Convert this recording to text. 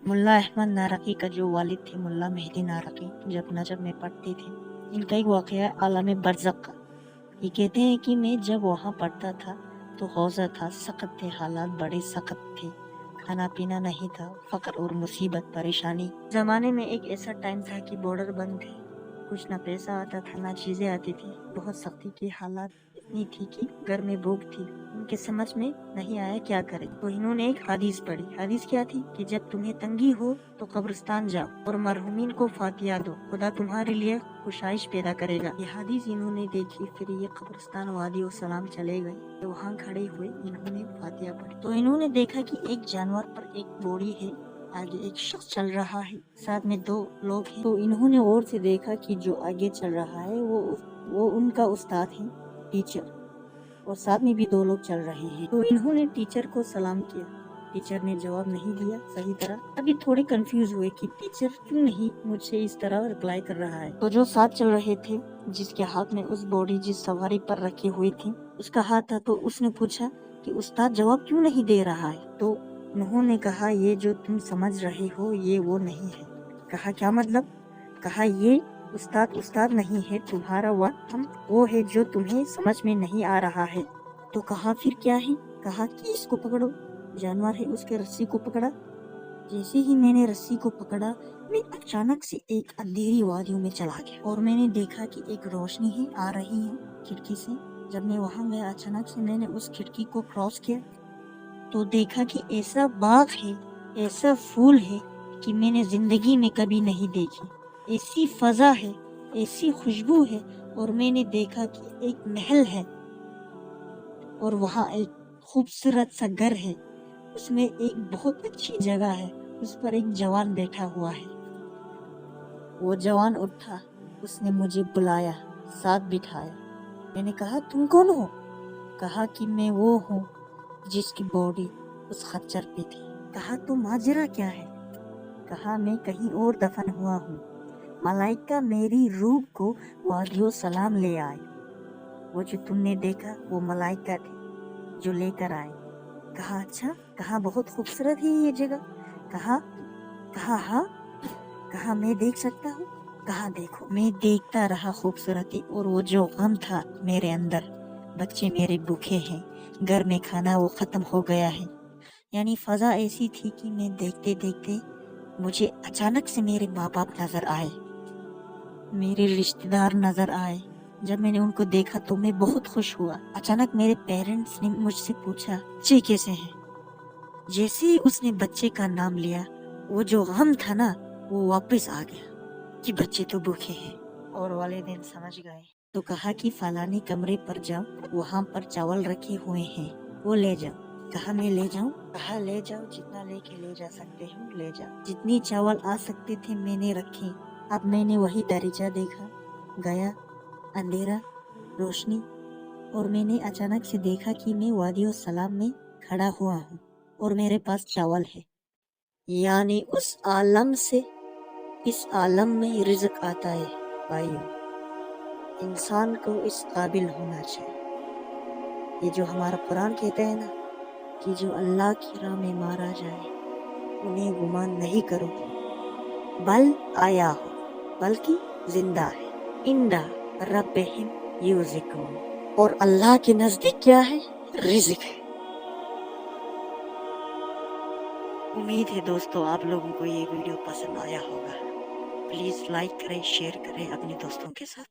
मुल्ला अहमद नारकी का जो वालिद थे मुल्ला मेहदी नारकी, जब नजब में पढ़ते थे, इनका एक वाक़या आलम बरज़ख का। ये कहते हैं कि मैं जब वहाँ पढ़ता था तो हौज़ा था, सख्त थे, हालात बड़े सख्त थे, खाना पीना नहीं था, फ़क्र और मुसीबत परेशानी। ज़माने में एक ऐसा टाइम था कि बॉर्डर बंद थे, कुछ ना पैसा आता था ना चीज़ें आती थी, बहुत सख्ती की हालात इतनी थी कि घर में भूख थी। उनके समझ में नहीं आया क्या करें, तो इन्होंने एक हदीस पढ़ी। हदीस क्या थी कि जब तुम्हें तंगी हो तो कब्रिस्तान जाओ और मरहुमीन को फातिया दो, खुदा तुम्हारे लिए खुशाइश पैदा करेगा। ये हदीस इन्होंने देखी, फिर ये कब्रिस्तान वादी सलाम चले गए, तो वहाँ खड़े हुए इन्होंने फातिया पढ़ी, तो इन्होंने देखा कि एक जानवर पर एक बोरी है, आगे एक शख्स चल रहा है, साथ में दो लोग हैं। तो इन्होंने और से देखा कि जो आगे चल रहा है वो उनका उस्ताद है, टीचर, और साथ में भी दो लोग चल रहे हैं। तो इन्होंने टीचर को सलाम किया, टीचर ने जवाब नहीं दिया सही तरह। अभी थोड़े कंफ्यूज हुए कि टीचर क्यों नहीं मुझसे इस तरह रिप्लाई कर रहा है। तो जो साथ चल रहे थे, जिसके हाथ में उस बॉडी जिस सवारी पर रखी हुई थी उसका हाथ था, तो उसने पूछा कि उस्ताद जवाब क्यों नहीं दे रहा है। तो उन्होंने कहा ये जो तुम समझ रहे हो ये वो नहीं है। कहा क्या मतलब? कहा ये उस्ताद नहीं है, तुम्हारा वक्त हम वो है जो तुम्हें समझ में नहीं आ रहा है। तो कहा फिर क्या है? कहा कि इसको पकड़ो, जानवर है, उसके रस्सी को पकड़ा। जैसे ही मैंने रस्सी को पकड़ा, मैं अचानक से एक अंधेरी वादियों में चला गया और मैंने देखा कि एक रोशनी है आ रही है खिड़की से। जब मैं वहां गया, अचानक से मैंने उस खिड़की को क्रॉस किया तो देखा कि ऐसा बाग है, ऐसा फूल है कि मैंने जिंदगी में कभी नहीं देखी। ऐसी फजा है, ऐसी खुशबू है, और मैंने देखा कि एक महल है और वहाँ एक खूबसूरत सा घर है, उसमें एक बहुत अच्छी जगह है, उस पर एक जवान बैठा हुआ है। वो जवान उठा, उसने मुझे बुलाया, साथ बिठाया। मैंने कहा तुम कौन हो? कहा कि मैं वो हूँ जिसकी बॉडी उस खच्चर पे थी। कहा तो माजरा क्या है? कहा मैं कहीं और दफन हुआ हूँ, मलाइका मेरी रूह को वादियो सलाम ले आए। वो जो तुमने देखा वो मलाइका थे जो लेकर आए। कहा अच्छा? कहा बहुत खूबसूरत है ये जगह। कहा कहा हाँ। कहा मैं देख सकता हूँ? कहा देखो। मैं देखता रहा खूबसूरती, और वो जो गम था मेरे अंदर, बच्चे मेरे भूखे हैं, घर में खाना वो खत्म हो गया है, यानी फजा ऐसी थी कि मैं देखते देखते मुझे अचानक से मेरे माँ बाप नजर आए, मेरे रिश्तेदार नजर आए। जब मैंने उनको देखा तो मैं बहुत खुश हुआ। अचानक मेरे पेरेंट्स ने मुझसे पूछा बच्चे कैसे हैं। जैसे ही उसने बच्चे का नाम लिया, वो जो गम था ना वो वापस आ गया कि बच्चे तो भूखे हैं। और वालिदैन समझ गए, तो कहा कि फलानी कमरे पर जाओ, वहाँ पर चावल रखे हुए हैं, वो ले जाओ। कहा मैं ले जाऊं? कहा ले जाओ, जितना लेके ले जा सकते हो ले जाओ। जितनी चावल आ सकते थे मैंने रखे। अब मैंने वही दरीचा देखा, गया, अंधेरा, रोशनी, और मैंने अचानक से देखा कि मैं वादियो सलाम में खड़ा हुआ हूँ और मेरे पास चावल है। यानी उस आलम से इस आलम में रिज़्क आता है। भाइयों, इंसान को इस काबिल होना चाहिए। ये जो हमारा कुरान कहता है ना कि जो अल्लाह की राह में मारा जाए उन्हें गुमान नहीं करो, बल आया हो, बल्कि जिंदा है। इंदा रब्बिहिम युज़िकून, और अल्लाह के नजदीक क्या है? रिज़्क है। उम्मीद है दोस्तों आप लोगों को ये वीडियो पसंद आया होगा। प्लीज लाइक करें, शेयर करें अपने दोस्तों के साथ।